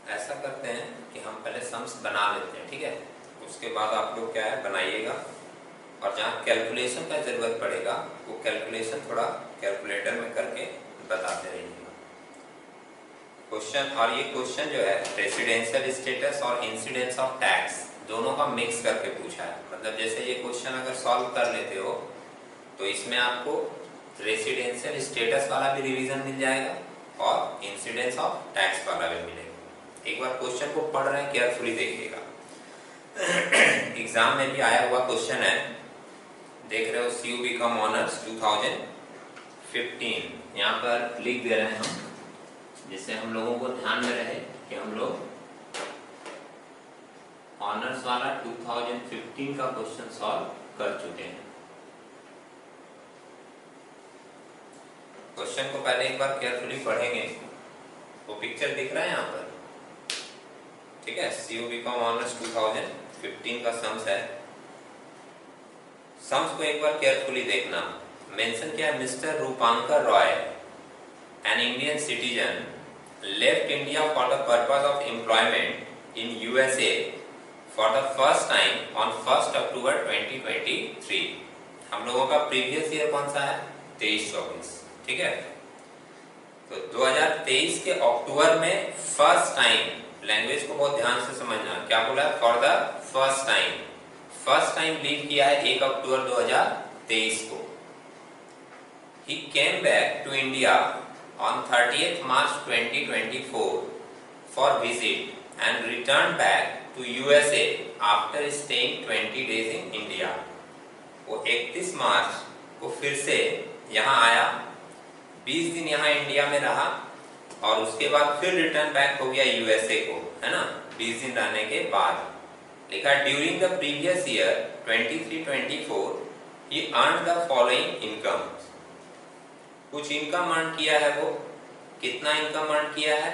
ऐसा करते हैं कि हम पहले सम्स बना लेते हैं, ठीक है। उसके बाद आप लोग क्या है बनाइएगा, और जहाँ कैलकुलेशन का ज़रूरत पड़ेगा वो कैलकुलेशन थोड़ा कैलकुलेटर में करके बताते रहिएगा क्वेश्चन। और ये क्वेश्चन जो है रेसिडेंशियल स्टेटस और इंसिडेंस ऑफ टैक्स दोनों का मिक्स करके पूछा है। मतलब जैसे ये क्वेश्चन अगर सॉल्व कर लेते हो तो इसमें आपको रेसिडेंशियल स्टेटस वाला भी रिवीजन मिल जाएगा और इंसिडेंस ऑफ टैक्स वाला भी मिलेगा। एक बार क्वेश्चन को पढ़ रहे हैं, केयरफुली देखिएगा। एग्जाम में भी आया हुआ क्वेश्चन है, देख रहे हो, सी यू बी कॉम ऑनर्स 2015। यहाँ पर लिख दे रहे हैं हम, जिससे हम लोगों को ध्यान में रहे कि हम लोग ऑनर्स वाला 2015 का क्वेश्चन सॉल्व कर चुके हैं। क्वेश्चन को पहले एक बार केयरफुली पढ़ेंगे। वो पिक्चर दिख रहा है यहाँ पर, ठीक है। सी यू बी कॉम ऑनर्स 2015 का सम्स है। सम्स को एक बार केयरफुली देखना। मेंशन किया है, mister Rupankar Roy, an Indian citizen, left India for the purpose of employment in USA for the first time on 1 October 2023। हम लोगों का प्रीवियस ईयर कौन सा है? 23-24, ठीक है। तो 2023 के अक्टूबर में फर्स्ट टाइम, लैंग्वेज को बहुत ध्यान से समझना, क्या बोला है? For the first time, first time leave किया है 1 अक्टूबर 2023 को। He came back to India on 30th March 2024 for visit and return back to USA after staying 20 days in India. वो 31 मार्च को फिर से यहाँ आया, 20 दिन यहाँ इंडिया में रहा और उसके बाद फिर रिटर्न बैक हो गया यूएसए को, है ना। 20 दिन रहने के बाद लिखा, during the previous year 23-24 he earned the following income. कुछ इनकम अर्न किया है, वो कितना इनकम अर्न किया है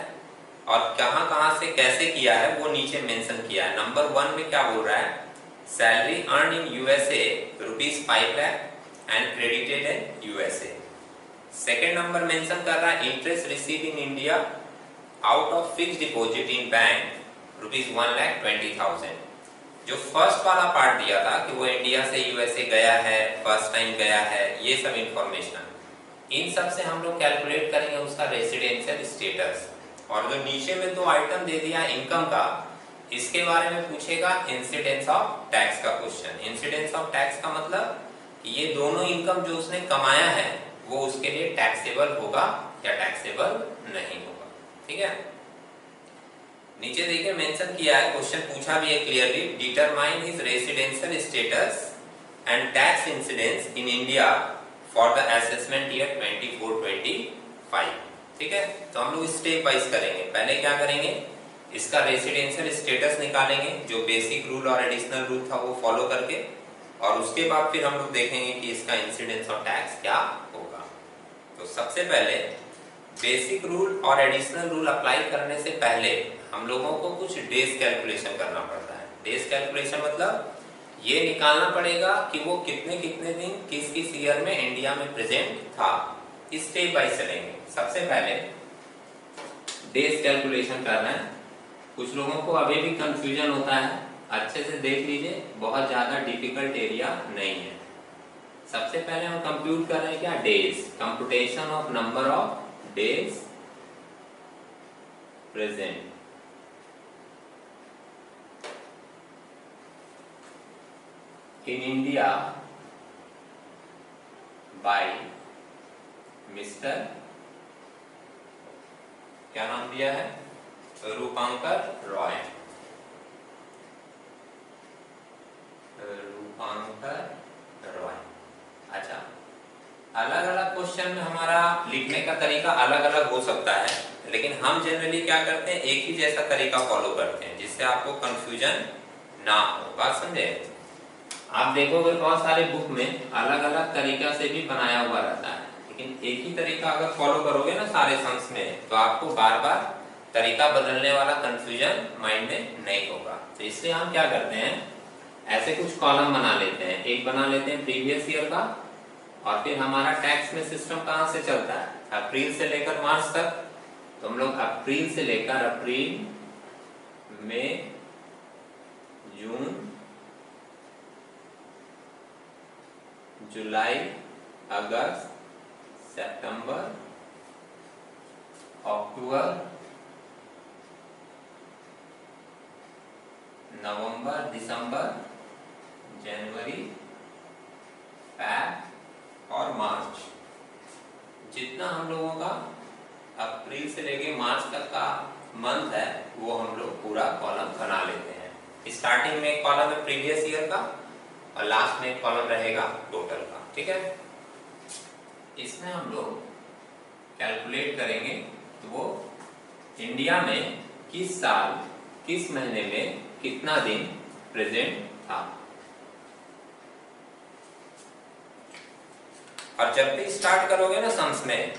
और कहां से कैसे किया है वो नीचे मेंशन किया है। नंबर 1 में क्या बोल रहा है? Salary earn in USA ₹5 lakh and credited in USA. Second number mention कर रहा है, interest receive in India out of fix deposit in bank ₹1,20,000। जो फर्स्ट वाला पार्ट दिया था कि वो इंडिया से यूएसए गया है, फर्स्ट टाइम गया है, ये सब इंफॉर्मेशन, इन सब से हम लोग कैलकुलेट करेंगे उसका रेसिडेंशियल स्टेटस। और जो नीचे में 2 आइटम दे दिया इनकम का, इसके बारे में पूछेगा इंसिडेंस ऑफ टैक्स का क्वेश्चन। इंसिडेंस ऑफ टैक्स का मतलब कि ये दोनों इनकम जो उसने कमाया है वो उसके लिए टैक्सेबल होगा या टैक्सेबल नहीं होगा, ठीक है। नीचे देखिए मेंशन किया है, क्वेश्चन पूछा भी है clearly, determine his residential status and tax incidence in India for the assessment year 24-25, ठीक है। तो हम लोग स्टेप वाइज करेंगे। पहले क्या करेंगे, इसका रेसिडेंशियल स्टेटस निकालेंगे, जो बेसिक रूल और एडिशनल रूल था वो फॉलो करके, और उसके बाद फिर हम लोग देखेंगे कि इसका इंसिडेंस ऑफ टैक्स क्या होगा। तो सबसे पहले बेसिक रूल और एडिशनल रूल अप्लाई करने से पहले हम लोगों को कुछ डेज कैलकुलेशन करना पड़ता है। डेज कैलकुलेशन मतलब ये निकालना पड़ेगा कि वो कितने कितने दिन किस किस ईयर में इंडिया में प्रेजेंट था। स्टेप बाय चलेंगे। सबसे पहले डेज कैलकुलेशन करना है। कुछ लोगों को अभी भी कंफ्यूजन होता है, अच्छे से देख लीजिए, बहुत ज्यादा डिफिकल्ट एरिया नहीं है। सबसे पहले हम कंप्यूट कर रहे हैं क्या? Days, computation of number of days present in India by mister, क्या नाम दिया है? रूपांकर रॉय। रूपांकर रॉय। अच्छा, अलग अलग क्वेश्चन में हमारा लिखने का तरीका अलग अलग हो सकता है, लेकिन हम जनरली क्या करते हैं, एक ही जैसा तरीका फॉलो करते हैं, जिससे आपको कंफ्यूजन ना हो। बात समझे? आप देखोगे बहुत सारे बुक में अलग अलग तरीका से भी बनाया हुआ रहता है, लेकिन एक ही तरीका अगर फॉलो करोगे ना सारे सम्स में, तो आपको बार बार तरीका बदलने वाला कंफ्यूजन माइंड में नहीं होगा। तो इसलिए हम क्या करते हैं, ऐसे कुछ कॉलम बना लेते हैं। एक बना लेते हैं प्रीवियस ईयर का, और फिर हमारा टैक्स में सिस्टम कहां से चलता है? अप्रैल से लेकर मार्च तक। तो हम लोग अप्रैल से लेकर अप्रैल, मई, जून, जुलाई, अगस्त, सितंबर, अक्टूबर, नवंबर, दिसंबर, जनवरी, फरवरी और मार्च। जितना हम लोगों का अप्रैल से लेके मार्च तक का मंथ है वो हम लोग पूरा कॉलम बना लेते हैं। स्टार्टिंग में एक कॉलम है प्रीवियस ईयर का और लास्ट में एक कॉलम रहेगा टोटल का। ठीक है, इसमें हम लोग कैलकुलेट करेंगे तो वो इंडिया में किस साल किस महीने में कितना दिन प्रेजेंट था। और जब भी स्टार्ट करोगे ना सम्स में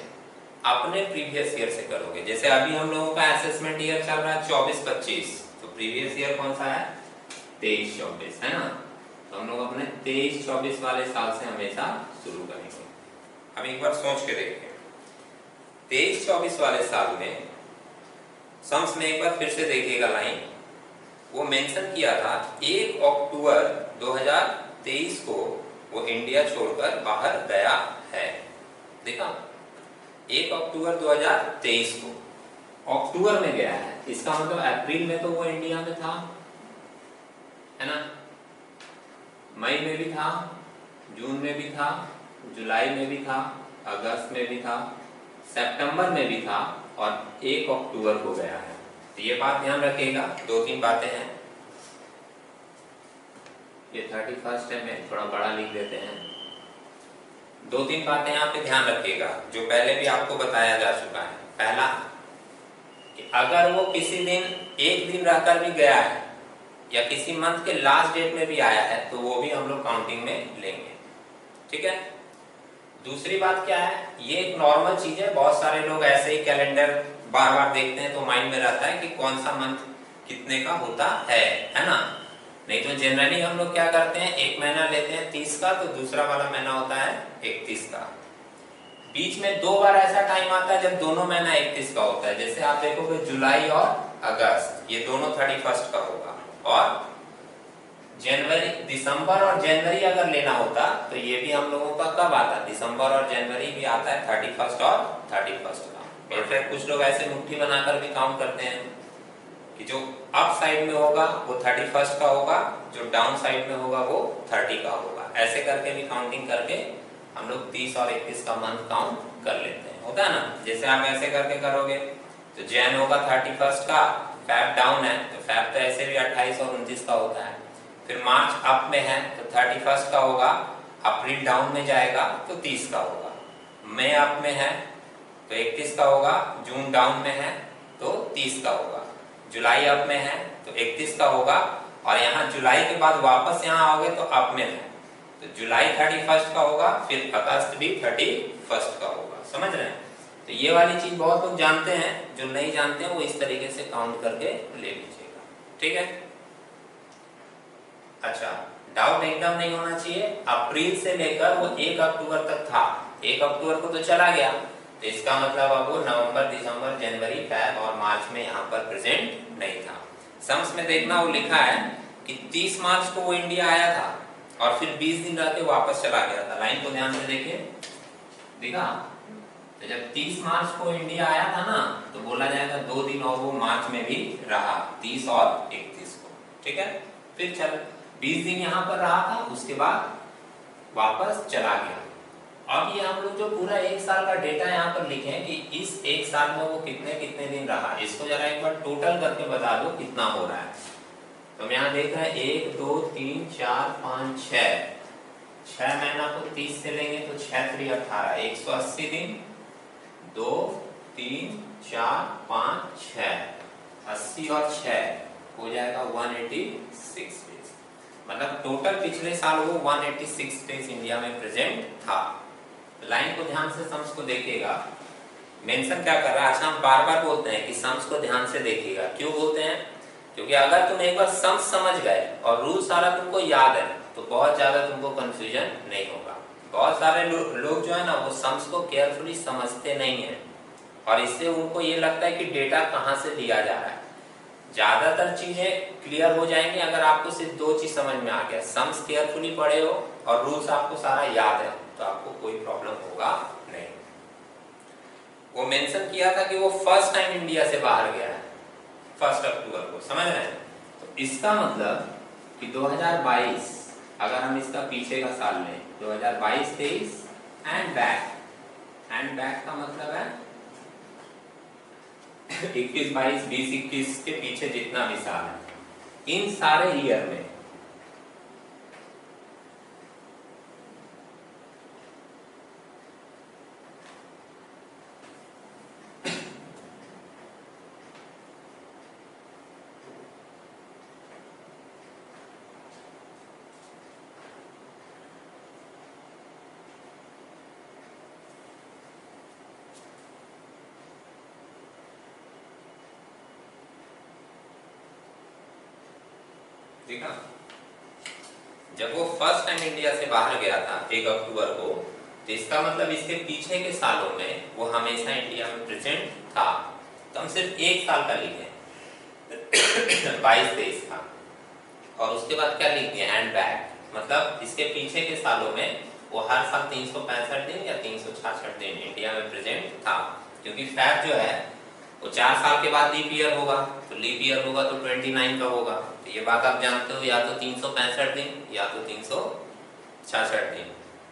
अपने प्रीवियस ईयर से करोगे। जैसे अभी हम लोगों का असेसमेंट ईयर चल रहा है 24-25, तो प्रीवियस ईयर कौन सा है 23-24 है ना। तो हम लोग अपने 23-24 वाले साल से हमेशा शुरू करेंगे। अब एक बार सोच के देखिए 23-24 वाले साल में सम्स में एक बार फिर से देखिएगा लाइन, वो मेंशन किया था 1 अक्टूबर 2023 को वो इंडिया छोड़कर बाहर गया है। देखा 1 अक्टूबर 2023 को अक्टूबर में गया है, इसका मतलब अप्रैल में तो वो इंडिया में था है ना, मई में भी था, जून में भी था, जुलाई में भी था, अगस्त में भी था, सितंबर में भी था और 1 अक्टूबर को गया है। तो ये बात ध्यान रखिएगा। 2-3 बातें हैं, ये 31 है, मैं थोड़ा बड़ा लिख देते हैं। 2-3 बातें यहाँ पे ध्यान रखिएगा जो पहले भी आपको बताया जा चुका है। पहला कि अगर वो किसी दिन एक दिन रहकर भी गया है या किसी मंथ के लास्ट डेट में भी आया है तो वो भी हम लोग काउंटिंग में लेंगे। ठीक है, दूसरी बात क्या है, ये एक नॉर्मल चीज है, बहुत सारे लोग ऐसे ही कैलेंडर बार बार देखते हैं तो माइंड में रहता है कि कौन सा मंथ कितने का होता है ना। नहीं तो जनरली हम लोग क्या करते हैं, एक महीना लेते हैं 30 का तो दूसरा वाला महीना होता है 31 का। बीच में 2 बार ऐसा टाइम आता है जब दोनों महीना 31 का होता है। जैसे आप देखोगे जुलाई और अगस्त ये दोनों 31 का होगा, और जनवरी, दिसंबर और जनवरी अगर लेना होता तो ये भी हम लोगों का कब आता, दिसंबर और जनवरी भी आता है 31 और 31 का। इनफैक्ट कुछ लोग ऐसे मुट्ठी बनाकर भी काउंट करते हैं कि जो अप साइड में होगा वो 31 का होगा, जो डाउन साइड में होगा वो 30 का होगा। ऐसे करके भी काउंटिंग करके हम लोग 30 और 31 का मंथ काउंट कर लेते हैं, होता है ना। जैसे आप ऐसे करके करोगे तो जैन होगा 31 का, फैब डाउन है तो फैब तो ऐसे भी 28 और 29 का होता है। फिर मार्च अप में है तो 31 का होगा, अप्रैल डाउन में जाएगा तो 30 का होगा, मई अप में है तो 31 का होगा, जून डाउन में है तो 30 का होगा, जुलाई अप में है तो 31 का होगा, और यहाँ जुलाई के बाद वापस यहाँ आओगे तो अप में है तो जुलाई 31 का होगा, फिर अगस्त भी 31 का होगा। समझ रहे हैं? तो ये वाली चीज बहुत लोग जानते हैं, जो नहीं जानते हैं वो इस तरीके से काउंट करके ले लीजिएगा। ठीक है, अच्छा, डाउट एकदम नहीं होना चाहिए। अप्रैल से लेकर वो 1 अक्टूबर तक था, 1 अक्टूबर को तो चला गया तो इसका मतलब अब वो नवंबर, दिसंबर, जनवरी, फरवरी और मार्च में यहाँ पर प्रेजेंट नहीं था। सम्स में देखना वो लिखा है कि 30 मार्च को वो इंडिया आया था और फिर 20 दिन रह के वापस चला गया था। लाइन को ध्यान से देखिए, दिखा, तो जब 30 मार्च को इंडिया आया था ना तो बोला जाएगा 2 दिन और वो मार्च में भी रहा, 30 और 31 को। ठीक है, फिर चल 20 दिन यहाँ पर रहा था, उसके बाद वापस चला गया। अब ये हम लोग जो पूरा 1 साल का डेटा यहाँ पर लिखे हैं कि इस 1 साल में वो कितने कितने दिन रहा, इसको जरा एक बार टोटल करके बता दो कितना हो रहा है। तो हम यहाँ देख रहे हैं 1 2 3 4 5 6 महीना को 30 से लेंगे तो 6 3 18, 180 दिन, 2 3 4 5 6, 80 और 6 हो जाएगा 186 डेज। मतलब टोटल पिछले साल वो 186 डेज इंडिया में प्रेजेंट था। लाइन को ध्यान से सम्स को देखिएगा, मेंशन क्या कर रहा है। अच्छा, हम बार बार बोलते हैं कि सम्स को ध्यान से देखिएगा। क्यों बोलते हैं? क्योंकि अगर तुम एक बार सम्स समझ गए और रूल सारा तुमको याद है तो बहुत ज्यादा तुमको कंफ्यूजन नहीं होगा। बहुत सारे लोग जो है ना वो सम्स को केयरफुली समझते नहीं है और इससे उनको ये लगता है कि डेटा कहाँ से दिया जा रहा है। ज्यादातर चीजें क्लियर हो जाएंगी अगर आपको सिर्फ दो चीज समझ में आ गया, सम्स केयरफुली पढ़े हो और रूल्स आपको सारा याद है, तो आपको कोई प्रॉब्लम होगा नहीं। वो मेंशन किया था कि वो फर्स्ट टाइम इंडिया से बाहर गया है 1 अक्टूबर को, समझ रहे हैं? तो इसका मतलब कि 2022, अगर हम इसका पीछे का साल लें 2022-23 एंड बैक, एंड बैक का मतलब है 21, 22, 20, 21 के पीछे जितना भी साल है, इन सारे ईयर में देखा, जब वो फर्स्ट टाइम इंडिया से बाहर गया था 1 अक्टूबर को, तो इसका मतलब इसके पीछे के सालों में वो हमेशा इंडिया में प्रेजेंट था। तो हम सिर्फ एक साल का लिखे 22-23 का, और उसके बाद क्या लिख दिया, एंड बैक, मतलब इसके पीछे के सालों में वो हर साल 365 दिन या 366 दिन इंडिया में प्रेजेंट था। क्योंकि फैक्ट जो है वो 4 साल के बाद लीप ईयर होगा, तो लीप ईयर होगा तो 29 का होगा, तो ये बात आप जानते हो, या तो 365 दिन या तो 366 दिन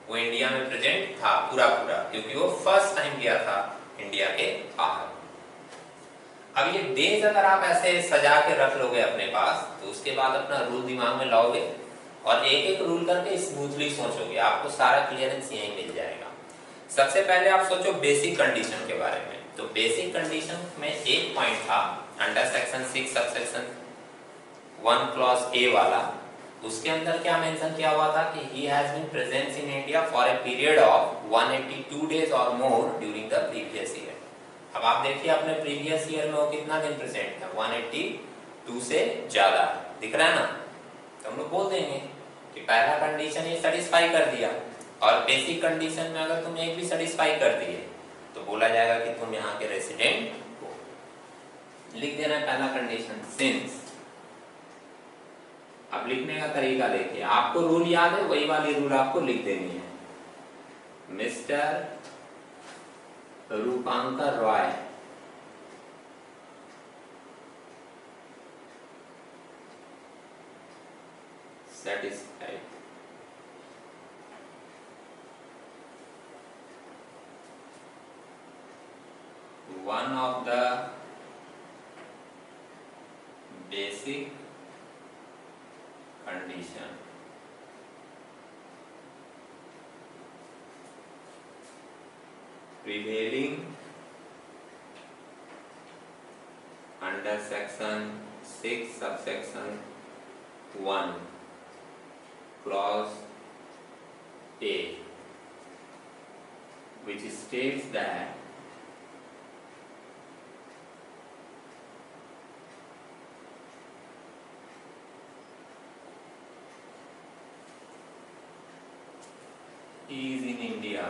वो इंडिया में प्रेजेंट था पूरा पूरा, क्योंकि वो फर्स्ट टाइम गया था इंडिया के बाहर। अब ये डेज अगर आप ऐसे सजा के रख लोगे अपने पास, तो उसके बाद अपना रूल दिमाग में लाओगे और एक एक रूल करके स्मूथली सोचोगे, आपको सारा क्लियरेंस यहीं मिल जाएगा। सबसे पहले आप सोचो बेसिक कंडीशन के बारे में। तो बेसिक कंडीशन में एक पॉइंट था under section 6 subsection 1 clause a वाला, उसके अंदर क्या मेंशन किया हुआ था कि he has been present in India for a period of 182 days or more during the previous year. अब आप देखिए अपने प्रीवियस ईयर में वो कितना दिन प्रेजेंट था, 182 से ज्यादा, दिख रहा है ना? तो हम लोग बोल देंगे कि पहला कंडीशन ये सेटिस्फाई कर दिया, और बेसिक कंडीशन में अगर तुम एक भी सेटिस्फाई कर दिए तो बोला जाएगा कि तुम यहाँ के रेसिडेंट हो। लिख देना पहला कंडीशन सिंस। अब लिखने का तरीका देखिए, आपको रूल याद है, वही वाली रूल आपको लिख देनी है। Mister Rupankar Roy satisfied. One of the basic condition prevailing under section 6 subsection 1 clause A, which states that he is in India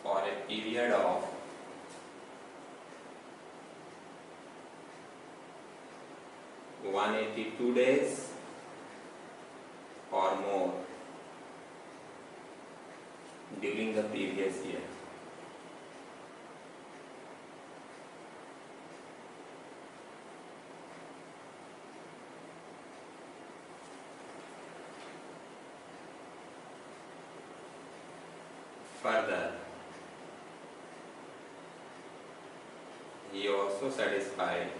for a period of 182 days or more during the previous year. Further, he also satisfied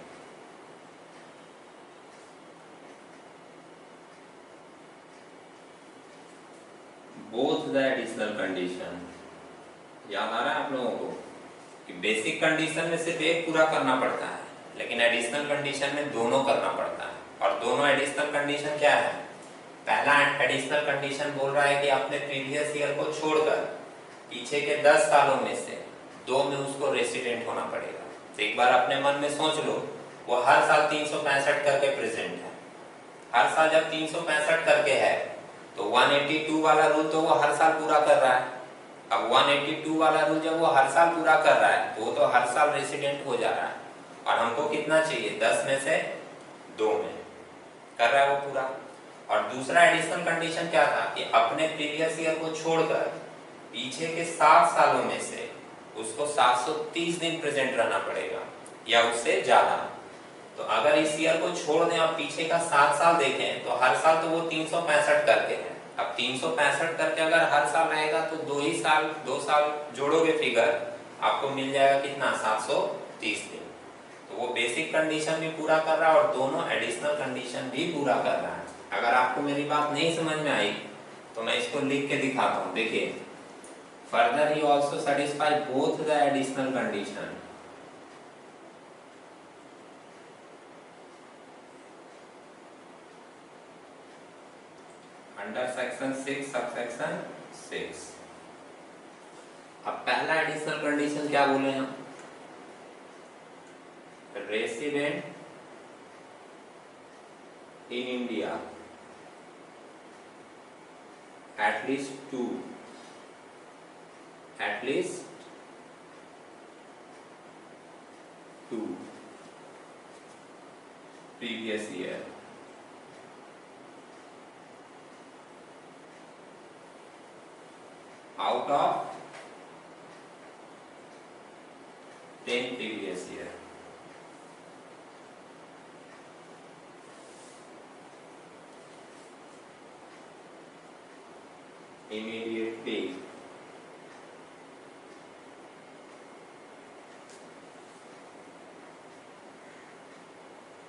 both the additional condition। याद आ रहा है आप लोगों को कि basic condition में सिर्फ एक पूरा करना पड़ता है, लेकिन एडिशनल कंडीशन में दोनों करना पड़ता है। और दोनों एडिशनल कंडीशन क्या है? पहला एडिशनल कंडीशन बोल रहा है कि अपने प्रीवियस ईयर को छोड़कर पीछे के 10 सालों में से 2 में उसको रेसिडेंट होना पड़ेगा। तो एक बार अपने मन में सोच लो, वो हर साल 365 करके प्रेजेंट है। हर साल जब 365 करके है तो 182 वाला रूल तो वो हर साल पूरा कर रहा है, अब 182 वाला रूल जब वो हर साल पूरा कर रहा है तो वो तो हर साल रेसिडेंट हो जा रहा है, और हमको कितना चाहिए, 10 में से 2 में कर रहा है वो पूरा। और दूसरा एडिशनल कंडीशन क्या था कि अपने प्रीवियस ईयर को छोड़कर पीछे के 7 सालों में से उसको 730 दिन प्रेजेंट रहना पड़ेगा या उससे ज्यादा। तो अगर इस ईयर को छोड़ दें और पीछे का 7 साल देखें तो हर साल तो वो 365 करके है। अब 365 करके अगर हर साल रहेगा तो 2 साल जोड़ोगे फिगर, आपको मिल जाएगा कितना, 730 दिन। तो वो बेसिक कंडीशन भी पूरा कर रहा है और दोनों एडिशनल कंडीशन भी पूरा कर रहा है। अगर आपको मेरी बात नहीं समझ में आई तो मैं इसको लिख के दिखाता हूँ। देखिए, further he also satisfy both the additional condition under section 6 subsection 6। अब पहला एडिशनल कंडीशन क्या बोले हम, resident in India at least 2 previous year out of 10 previous year। immediately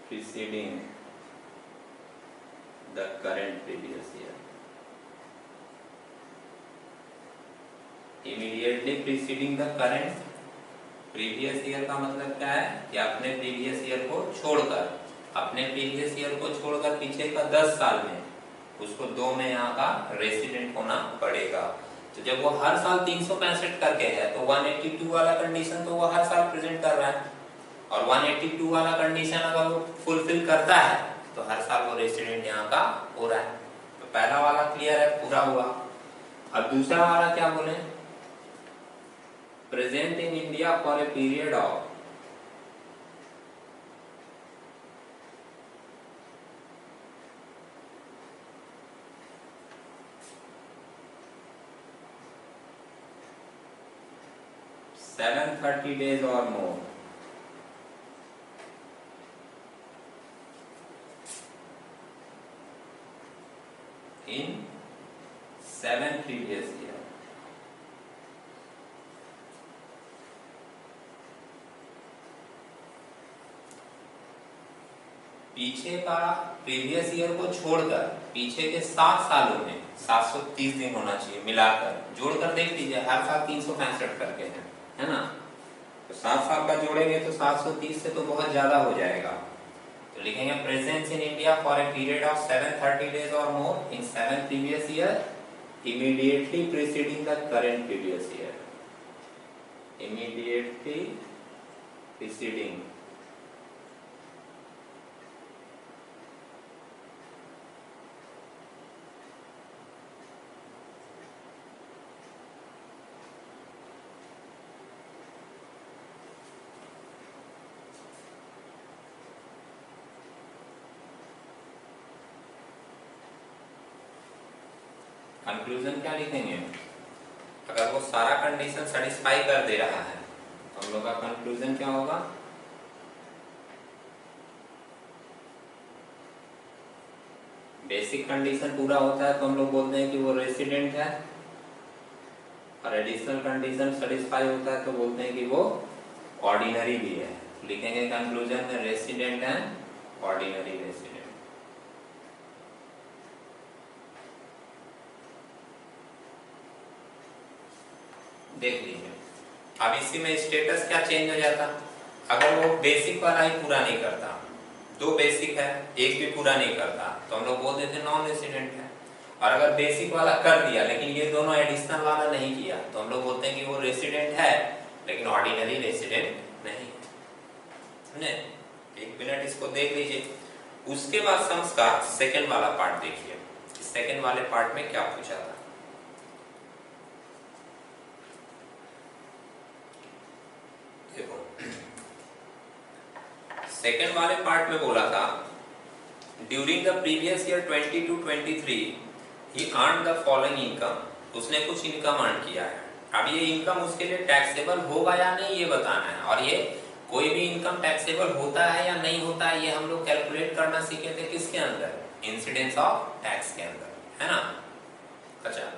preceding the current previous year। immediately preceding the current previous year का मतलब क्या है कि अपने previous year को छोड़कर पीछे का 10 साल में उसको 2 में यहाँ का रेसिडेंट होना पड़ेगा। तो जब वो हर साल 365 करके है तो 182 वाला कंडीशन तो वो हर साल प्रेजेंट कर रहा है, और 182 वाला कंडीशन अगर वो फुलफिल करता है तो हर साल वो रेसिडेंट यहाँ का हो रहा है। तो पहला वाला क्लियर है, पूरा हुआ। अब दूसरा वाला क्या बोले, present in India for a period of 730 days or more in 7 previous year। पीछे का प्रीवियस ईयर को छोड़कर पीछे के 7 सालों में 730 दिन होना चाहिए मिलाकर, जोड़कर देख लीजिए, हर साल 365 करके है ना। तो 7 साल का जोड़ेंगे तो 730 से तो बहुत ज्यादा हो जाएगा। तो लिखेंगे presence in India for a period of 730 days or more in 7 previous year immediately preceding the current previous year. Immediately preceding conclusion क्या लिखेंगे, अगर वो सारा कंडीशन सेटिस्फाई कर दे रहा है तो हम लोग का कंक्लूजन क्या होगा, बेसिक कंडीशन पूरा होता है तो हम लोग बोलते हैं कि वो रेसिडेंट है, और एडिशनल कंडीशन सेटिस्फाई होता है तो बोलते हैं कि वो ऑर्डिनरी भी है। लिखेंगे कंक्लूजन में रेसिडेंट है, ऑर्डिनरी रेसिडेंट। देख लीजिए, अब इसी में स्टेटस क्या चेंज हो जाता, अगर वो बेसिक वाला ही पूरा नहीं करता, 2 बेसिक है, एक भी पूरा नहीं करता तो हम लोग बोल देते नॉन रेसिडेंट है। और अगर बेसिक वाला कर दिया लेकिन ये दोनों एडिशनल वाला नहीं किया तो हम लोग बोलते हैं कि वो रेसिडेंट है लेकिन ऑर्डिनरी रेसिडेंट नहीं। समझे? एक मिनट इसको देख लीजिए। उसके बाद सम्स का सेकंड वाला पार्ट देखिए, सेकंड वाले पार्ट में क्या पूछा था। सेकेंड वाले पार्ट में बोला था during the previous year 22-23 he earn the following income, उसने कुछ इनकम अर्न किया है। अब ये इनकम उसके लिए टैक्सेबल होगा या नहीं ये बताना है, और ये कोई भी इनकम टैक्सेबल होता है या नहीं होता है ये हम लोग कैलकुलेट करना सीखे थे किसके अंदर, इंसिडेंस ऑफ टैक्स के अंदर, है ना। अच्छा,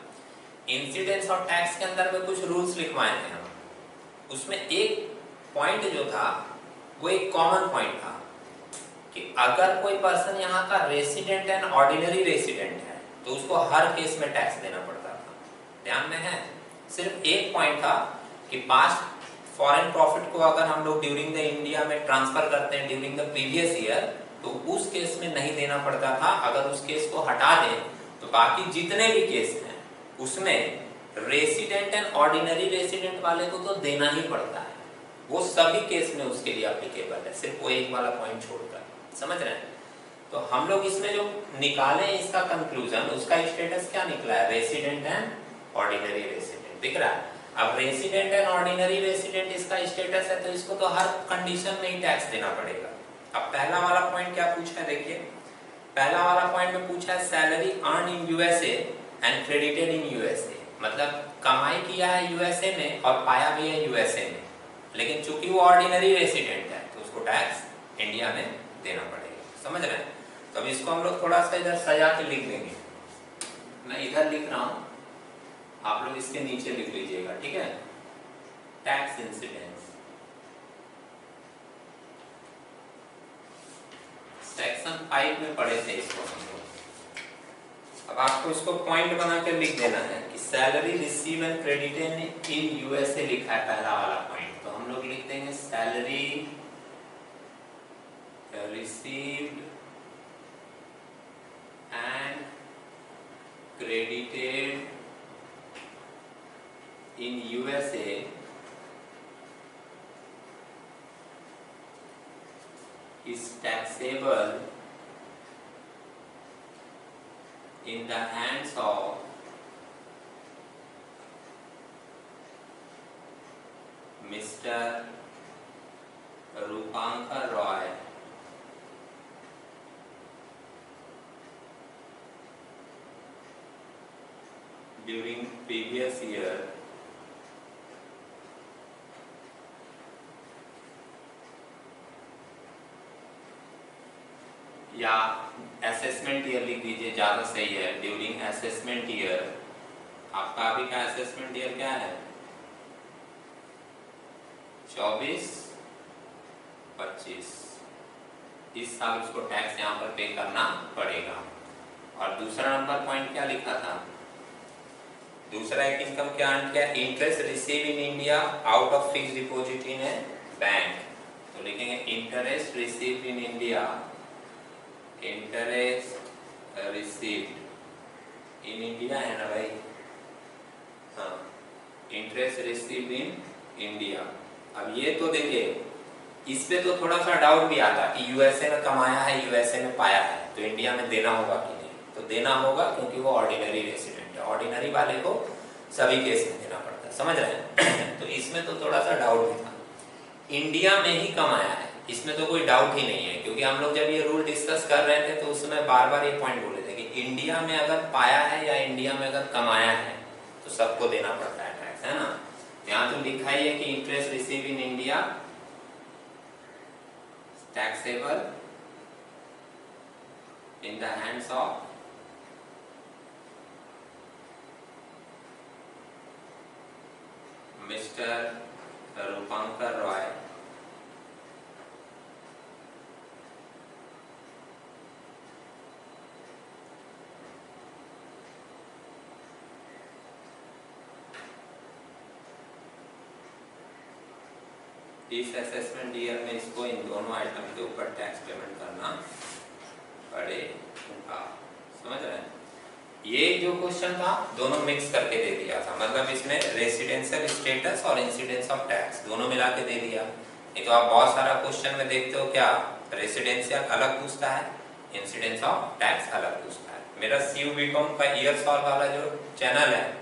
इंसिडेंस ऑफ टैक्स के अंदर में कुछ रूल्स लिखवाए थे हम, उसमें एक पॉइंट जो था वो एक कॉमन पॉइंट था कि अगर कोई पर्सन यहाँ का रेसिडेंट एंड ऑर्डिनरी रेसिडेंट है तो उसको हर केस में टैक्स देना पड़ता था। ध्यान में है, सिर्फ एक पॉइंट था कि पास्ट फॉरेन प्रॉफिट को अगर हम लोग ड्यूरिंग द इंडिया में ट्रांसफर करते हैं ड्यूरिंग द प्रीवियस ईयर तो उस केस में नहीं देना पड़ता था। अगर उस केस को हटा दें तो बाकी जितने भी केस हैं उसमें रेसिडेंट एंड ऑर्डिनरी रेसिडेंट वाले को तो देना ही पड़ता है, वो सभी केस में उसके लिए एप्लीकेबल है, सिर्फ वो एक वाला पॉइंट छोड़कर। समझ रहे हैं? तो हम लोग इसमें जो निकाले इसका कंक्लूजन, उसका स्टेटस क्या निकला है, रेसिडेंट एंड ऑर्डिनरी रेसिडेंट, दिख रहा है। अब रेसिडेंट एंड ऑर्डिनरी रेसिडेंट इसका स्टेटस है तो इसको तो हर कंडीशन में ही टैक्स देना पड़ेगा। अब पहला वाला पॉइंट क्या पूछा है, देखिए पहला वाला पॉइंट में पूछा है salary earn in USA and credited in USA, मतलब कमाई किया है यूएसए में और पाया भी है यूएसए में, लेकिन चूंकि वो ऑर्डिनरी रेसिडेंट है तो उसको टैक्स इंडिया में देना पड़ेगा। समझ रहे हैं? तो अब इसको हम लोग थोड़ा सा इधर सजा के लिख देंगे, मैं इधर लिख रहा हूं, आप लोग इसके नीचे लिख लीजिएगा, ठीक है। टैक्स इंसिडेंस, सेक्शन 5 में पढ़े थे इसको हम लोग। अब आपको इसको पॉइंट बना के लिख देना है कि salary receive and credited in USA लिखा है पहला वाला पॉइंट, तो हम लोग लिख देंगे salary received and credited in USA is taxable in the hands of Mr. Rupankar Roy during previous year या असेसमेंट ईयर लिख दीजिए, ज्यादा सही है। ड्यूरिंग असेसमेंट ईयर, आपका अभी का असेसमेंट ईयर क्या है, 24-25, इस साल उसको टैक्स यहाँ पर पे करना पड़ेगा। और दूसरा नंबर पॉइंट क्या लिखा था, दूसरा एक इनकम क्या अर्न किया, interest receive in India out of fix deposit in A bank, तो लिखेंगे interest receive in India, interest received in India है ना भाई, हाँ, इंटरेस्ट रिसीव्ड इन इंडिया। अब ये तो देखिए इस पे तो थोड़ा सा डाउट भी आता कि यूएसए में कमाया है यूएसए में पाया है तो इंडिया में देना होगा कि नहीं, तो देना होगा क्योंकि वो ऑर्डिनरी रेसिडेंट है, ऑर्डिनरी वाले को सभी केस में देना पड़ता है। समझ रहे हैं? तो इसमें तो थोड़ा सा डाउट भी था, इंडिया में ही कमाया है इसमें तो कोई डाउट ही नहीं है, क्योंकि हम लोग जब ये रूल डिस्कस कर रहे थे तो उस समय बार बार ये पॉइंट बोले थे कि इंडिया में अगर पाया है या इंडिया में अगर kamaया है तो सबको देना पड़ता है टैक्स, है ना। यहाँ तो लिखा ही है कि interest receive in India taxable in the hands of mister Rupankar Roy इस असेसमेंट ईयर में इसको इन दोनों आइटम के ऊपर टैक्स पेमेंट करना पड़ेगा। समझ रहे हैं? ये जो क्वेश्चन था दोनों मिक्स करके दे दिया था, मतलब इसमें रेसिडेंशियल स्टेटस और इंसिडेंस ऑफ टैक्स दोनों मिला के दे दिया। नहीं तो आप बहुत सारा क्वेश्चन में देखते हो क्या रेसिडेंशियल अलग पूछता है, इंसिडेंस ऑफ टैक्स अलग पूछता है। मेरा सीयू बीकॉम का ईयर सॉल्व वाला जो चैनल है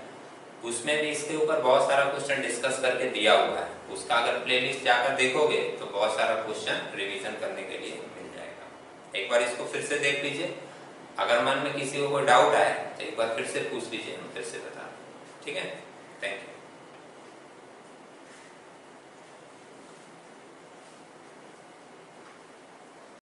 उसमें भी इसके ऊपर बहुत सारा क्वेश्चन डिस्कस करके दिया हुआ है, उसका अगर प्लेलिस्ट जाकर देखोगे तो बहुत सारा क्वेश्चन रिवीजन करने के लिए एक बार इसको फिर से देख लीजिए, अगर मन में किसी को कोई डाउट आए तो एक बार फिर से पूछ लीजिए, हम फिर से बता। ठीक है, थैंक यू।